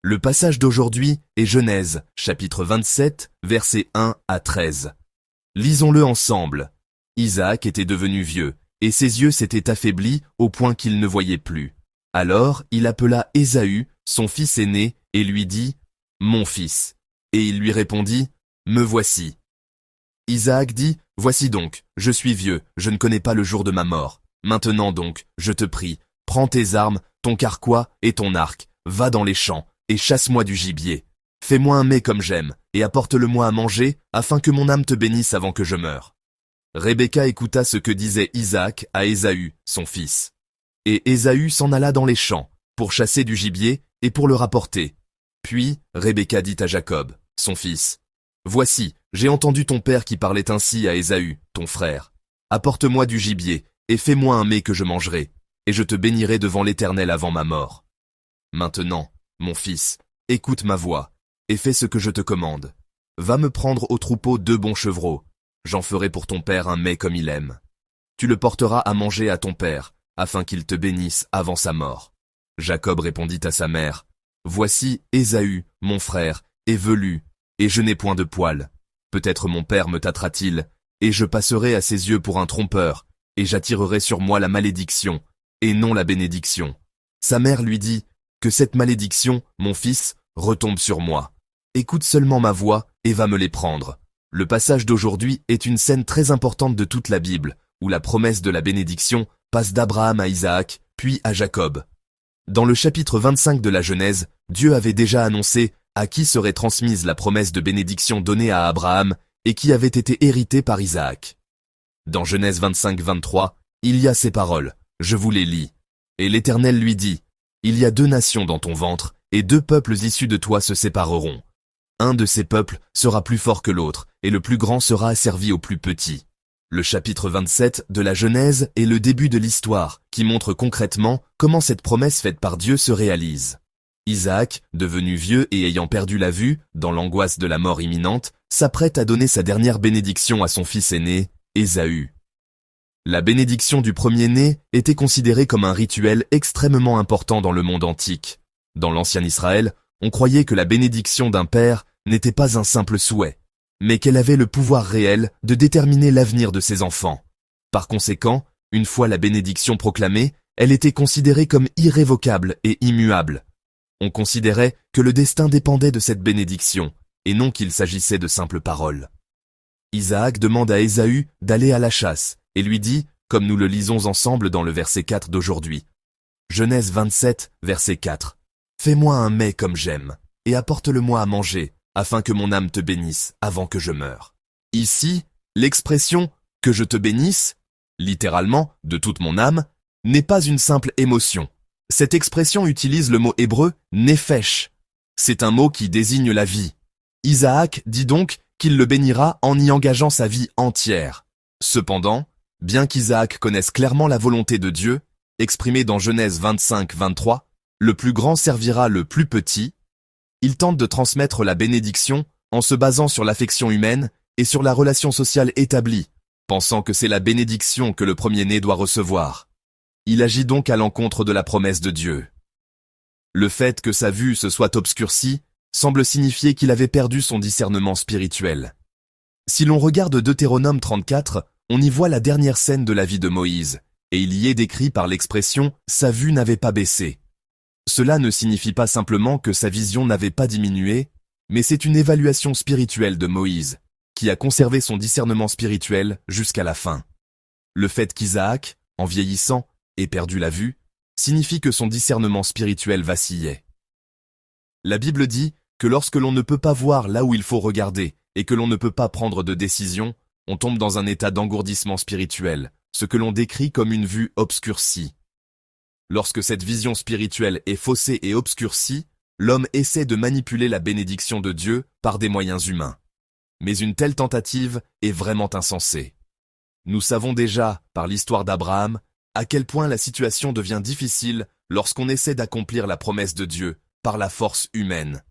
Le passage d'aujourd'hui est Genèse, chapitre 27, versets 1 à 13. Lisons-le ensemble. Isaac était devenu vieux, et ses yeux s'étaient affaiblis au point qu'il ne voyait plus. Alors il appela Ésaü, son fils aîné, et lui dit, « Mon fils. » Et il lui répondit, « Me voici. » Isaac dit, « Voici donc, je suis vieux, je ne connais pas le jour de ma mort. Maintenant donc, je te prie, prends tes armes, ton carquois et ton arc, va dans les champs, et chasse-moi du gibier. Fais-moi un mets comme j'aime, et apporte-le-moi à manger, afin que mon âme te bénisse avant que je meure. » Rebecca écouta ce que disait Isaac à Ésaü, son fils. Et Ésaü s'en alla dans les champs, pour chasser du gibier et pour le rapporter. Puis Rebecca dit à Jacob, son fils, « Voici, j'ai entendu ton père qui parlait ainsi à Ésaü, ton frère. Apporte-moi du gibier, et fais-moi un mets que je mangerai, et je te bénirai devant l'Éternel avant ma mort. Maintenant, mon fils, écoute ma voix, et fais ce que je te commande. Va me prendre au troupeau 2 bons chevreaux. J'en ferai pour ton père un mets comme il aime. Tu le porteras à manger à ton père, afin qu'il te bénisse avant sa mort. » Jacob répondit à sa mère, « Voici Ésaü, mon frère, est velu, et je n'ai point de poils. Peut-être mon père me tâtera-t-il, et je passerai à ses yeux pour un trompeur, et j'attirerai sur moi la malédiction, et non la bénédiction. » Sa mère lui dit, « Que cette malédiction, mon fils, retombe sur moi. Écoute seulement ma voix, et va me les prendre. » Le passage d'aujourd'hui est une scène très importante de toute la Bible, où la promesse de la bénédiction passe d'Abraham à Isaac, puis à Jacob. Dans le chapitre 25 de la Genèse, Dieu avait déjà annoncé à qui serait transmise la promesse de bénédiction donnée à Abraham et qui avait été héritée par Isaac. Dans Genèse 25-23, il y a ces paroles, je vous les lis. Et l'Éternel lui dit, « Il y a 2 nations dans ton ventre, et 2 peuples issus de toi se sépareront. Un de ces peuples sera plus fort que l'autre, et le plus grand sera asservi au plus petit. » Le chapitre 27 de la Genèse est le début de l'histoire, qui montre concrètement comment cette promesse faite par Dieu se réalise. Isaac, devenu vieux et ayant perdu la vue, dans l'angoisse de la mort imminente, s'apprête à donner sa dernière bénédiction à son fils aîné, Ésaü. La bénédiction du premier-né était considérée comme un rituel extrêmement important dans le monde antique. Dans l'ancien Israël, on croyait que la bénédiction d'un père n'était pas un simple souhait, mais qu'elle avait le pouvoir réel de déterminer l'avenir de ses enfants. Par conséquent, une fois la bénédiction proclamée, elle était considérée comme irrévocable et immuable. On considérait que le destin dépendait de cette bénédiction, et non qu'il s'agissait de simples paroles. Isaac demande à Ésaü d'aller à la chasse, et lui dit, comme nous le lisons ensemble dans le verset 4 d'aujourd'hui. Genèse 27, verset 4. « Fais-moi un mets comme j'aime, et apporte-le-moi à manger, afin que mon âme te bénisse avant que je meure. » Ici, l'expression « que je te bénisse », littéralement « de toute mon âme », n'est pas une simple émotion. Cette expression utilise le mot hébreu « nefesh ». C'est un mot qui désigne la vie. Isaac dit donc qu'il le bénira en y engageant sa vie entière. Cependant, bien qu'Isaac connaisse clairement la volonté de Dieu, exprimée dans Genèse 25-23, le plus grand servira le plus petit, il tente de transmettre la bénédiction en se basant sur l'affection humaine et sur la relation sociale établie, pensant que c'est la bénédiction que le premier-né doit recevoir. Il agit donc à l'encontre de la promesse de Dieu. Le fait que sa vue se soit obscurcie semble signifier qu'il avait perdu son discernement spirituel. Si l'on regarde Deutéronome 34, on y voit la dernière scène de la vie de Moïse, et il y est décrit par l'expression « sa vue n'avait pas baissé ». Cela ne signifie pas simplement que sa vision n'avait pas diminué, mais c'est une évaluation spirituelle de Moïse, qui a conservé son discernement spirituel jusqu'à la fin. Le fait qu'Isaac, en vieillissant, ait perdu la vue, signifie que son discernement spirituel vacillait. La Bible dit que lorsque l'on ne peut pas voir là où il faut regarder et que l'on ne peut pas prendre de décision, on tombe dans un état d'engourdissement spirituel, ce que l'on décrit comme une vue obscurcie. Lorsque cette vision spirituelle est faussée et obscurcie, l'homme essaie de manipuler la bénédiction de Dieu par des moyens humains. Mais une telle tentative est vraiment insensée. Nous savons déjà, par l'histoire d'Abraham, à quel point la situation devient difficile lorsqu'on essaie d'accomplir la promesse de Dieu par la force humaine.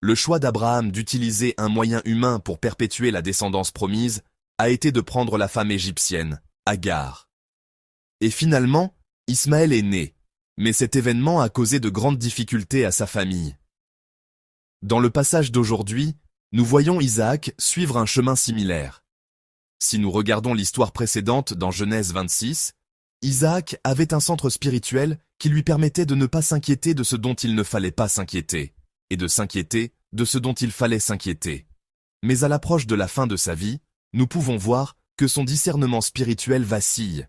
Le choix d'Abraham d'utiliser un moyen humain pour perpétuer la descendance promise a été de prendre la femme égyptienne, Agar. Et finalement, Ismaël est né, mais cet événement a causé de grandes difficultés à sa famille. Dans le passage d'aujourd'hui, nous voyons Isaac suivre un chemin similaire. Si nous regardons l'histoire précédente dans Genèse 26, Isaac avait un centre spirituel qui lui permettait de ne pas s'inquiéter de ce dont il ne fallait pas s'inquiéter, et de s'inquiéter de ce dont il fallait s'inquiéter. Mais à l'approche de la fin de sa vie, nous pouvons voir que son discernement spirituel vacille.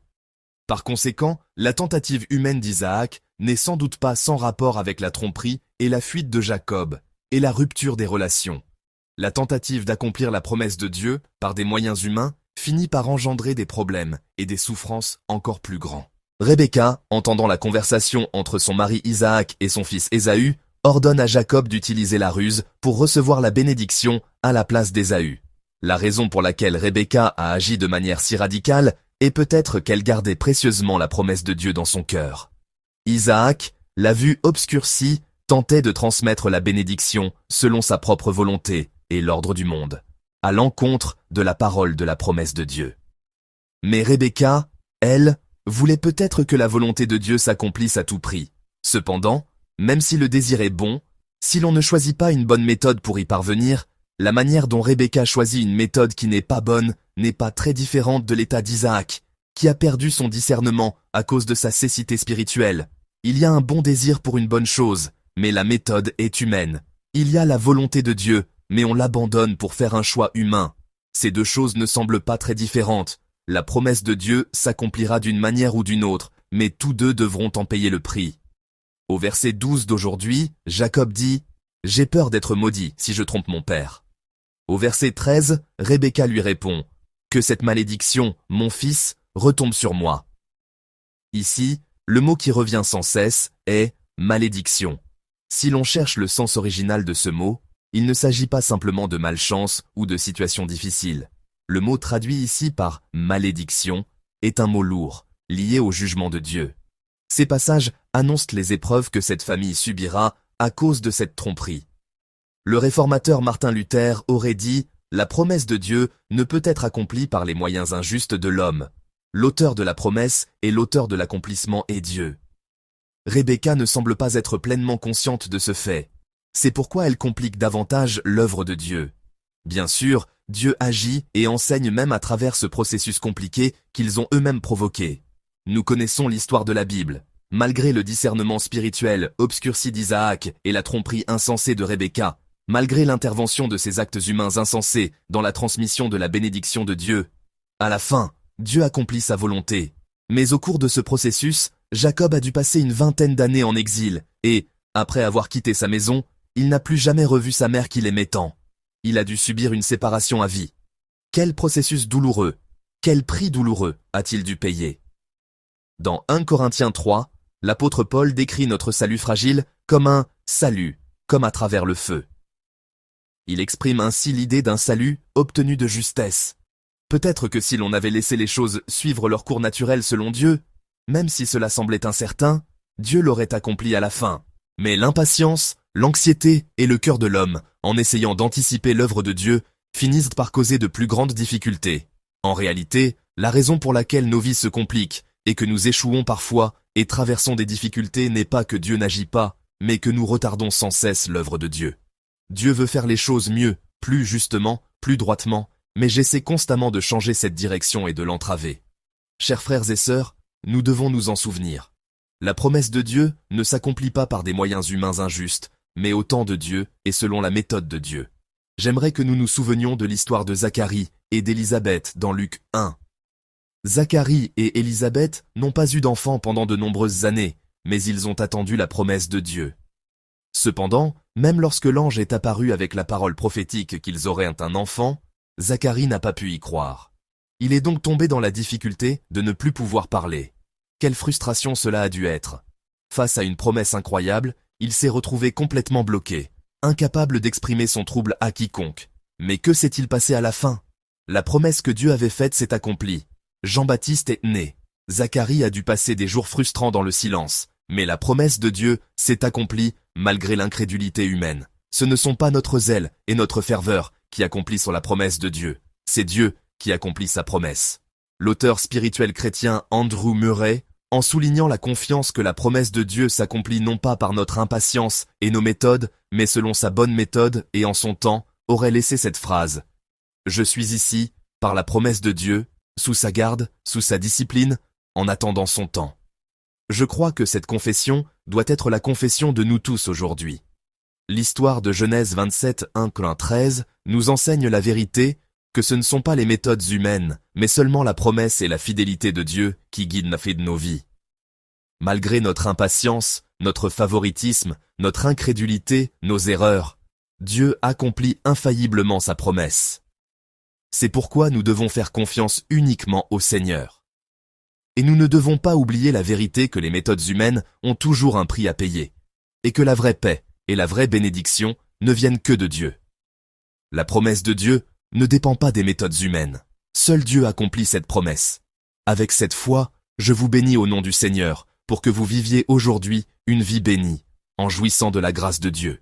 Par conséquent, la tentative humaine d'Isaac n'est sans doute pas sans rapport avec la tromperie et la fuite de Jacob, et la rupture des relations. La tentative d'accomplir la promesse de Dieu par des moyens humains finit par engendrer des problèmes et des souffrances encore plus grands. Rebecca, entendant la conversation entre son mari Isaac et son fils Ésaü, ordonne à Jacob d'utiliser la ruse pour recevoir la bénédiction à la place d'Ésaü. La raison pour laquelle Rebecca a agi de manière si radicale est peut-être qu'elle gardait précieusement la promesse de Dieu dans son cœur. Isaac, la vue obscurcie, tentait de transmettre la bénédiction selon sa propre volonté et l'ordre du monde, à l'encontre de la parole de la promesse de Dieu. Mais Rebecca, elle, voulait peut-être que la volonté de Dieu s'accomplisse à tout prix. Cependant, même si le désir est bon, si l'on ne choisit pas une bonne méthode pour y parvenir, la manière dont Rebecca choisit une méthode qui n'est pas bonne n'est pas très différente de l'état d'Isaac, qui a perdu son discernement à cause de sa cécité spirituelle. Il y a un bon désir pour une bonne chose, mais la méthode est humaine. Il y a la volonté de Dieu, mais on l'abandonne pour faire un choix humain. Ces deux choses ne semblent pas très différentes. La promesse de Dieu s'accomplira d'une manière ou d'une autre, mais tous deux devront en payer le prix. Au verset 12 d'aujourd'hui, Jacob dit « J'ai peur d'être maudit si je trompe mon père ». Au verset 13, Rebecca lui répond « Que cette malédiction, mon fils, retombe sur moi ». Ici, le mot qui revient sans cesse est « malédiction ». Si l'on cherche le sens original de ce mot, il ne s'agit pas simplement de malchance ou de situation difficile. Le mot traduit ici par « malédiction » est un mot lourd, lié au jugement de Dieu. Ces passages annoncent les épreuves que cette famille subira à cause de cette tromperie. Le réformateur Martin Luther aurait dit « La promesse de Dieu ne peut être accomplie par les moyens injustes de l'homme. L'auteur de la promesse et l'auteur de l'accomplissement est Dieu. » Rebecca ne semble pas être pleinement consciente de ce fait. C'est pourquoi elle complique davantage l'œuvre de Dieu. Bien sûr, Dieu agit et enseigne même à travers ce processus compliqué qu'ils ont eux-mêmes provoqué. Nous connaissons l'histoire de la Bible. Malgré le discernement spirituel obscurci d'Isaac et la tromperie insensée de Rebecca, malgré l'intervention de ces actes humains insensés dans la transmission de la bénédiction de Dieu, à la fin, Dieu accomplit sa volonté. Mais au cours de ce processus, Jacob a dû passer une vingtaine d'années en exil et, après avoir quitté sa maison, il n'a plus jamais revu sa mère qu'il aimait tant. Il a dû subir une séparation à vie. Quel processus douloureux, quel prix douloureux a-t-il dû payer? Dans 1 Corinthiens 3, l'apôtre Paul décrit notre salut fragile comme un « salut », comme à travers le feu. Il exprime ainsi l'idée d'un salut obtenu de justesse. Peut-être que si l'on avait laissé les choses suivre leur cours naturel selon Dieu, même si cela semblait incertain, Dieu l'aurait accompli à la fin. Mais l'impatience, l'anxiété et le cœur de l'homme, en essayant d'anticiper l'œuvre de Dieu, finissent par causer de plus grandes difficultés. En réalité, la raison pour laquelle nos vies se compliquent et que nous échouons parfois et traversons des difficultés n'est pas que Dieu n'agit pas, mais que nous retardons sans cesse l'œuvre de Dieu. Dieu veut faire les choses mieux, plus justement, plus droitement, mais j'essaie constamment de changer cette direction et de l'entraver. Chers frères et sœurs, nous devons nous en souvenir. La promesse de Dieu ne s'accomplit pas par des moyens humains injustes, mais au temps de Dieu et selon la méthode de Dieu. J'aimerais que nous nous souvenions de l'histoire de Zacharie et d'Élisabeth dans Luc 1. Zacharie et Élisabeth n'ont pas eu d'enfants pendant de nombreuses années, mais ils ont attendu la promesse de Dieu. Cependant, même lorsque l'ange est apparu avec la parole prophétique qu'ils auraient un enfant, Zacharie n'a pas pu y croire. Il est donc tombé dans la difficulté de ne plus pouvoir parler. Quelle frustration cela a dû être. Face à une promesse incroyable, il s'est retrouvé complètement bloqué, incapable d'exprimer son trouble à quiconque. Mais que s'est-il passé à la fin? La promesse que Dieu avait faite s'est accomplie. Jean-Baptiste est né. Zacharie a dû passer des jours frustrants dans le silence, mais la promesse de Dieu s'est accomplie malgré l'incrédulité humaine. Ce ne sont pas notre zèle et notre ferveur qui accomplissent la promesse de Dieu, c'est Dieu qui accomplit sa promesse. L'auteur spirituel chrétien Andrew Murray en soulignant la confiance que la promesse de Dieu s'accomplit non pas par notre impatience et nos méthodes, mais selon sa bonne méthode et en son temps, aurait laissé cette phrase. Je suis ici, par la promesse de Dieu, sous sa garde, sous sa discipline, en attendant son temps. Je crois que cette confession doit être la confession de nous tous aujourd'hui. L'histoire de Genèse 27, 1-13 nous enseigne la vérité que ce ne sont pas les méthodes humaines, mais seulement la promesse et la fidélité de Dieu qui guident la vie de nos vies. Malgré notre impatience, notre favoritisme, notre incrédulité, nos erreurs, Dieu accomplit infailliblement sa promesse. C'est pourquoi nous devons faire confiance uniquement au Seigneur. Et nous ne devons pas oublier la vérité que les méthodes humaines ont toujours un prix à payer, et que la vraie paix et la vraie bénédiction ne viennent que de Dieu. La promesse de Dieu ne dépend pas des méthodes humaines. Seul Dieu accomplit cette promesse. Avec cette foi, je vous bénis au nom du Seigneur, pour que vous viviez aujourd'hui une vie bénie, en jouissant de la grâce de Dieu.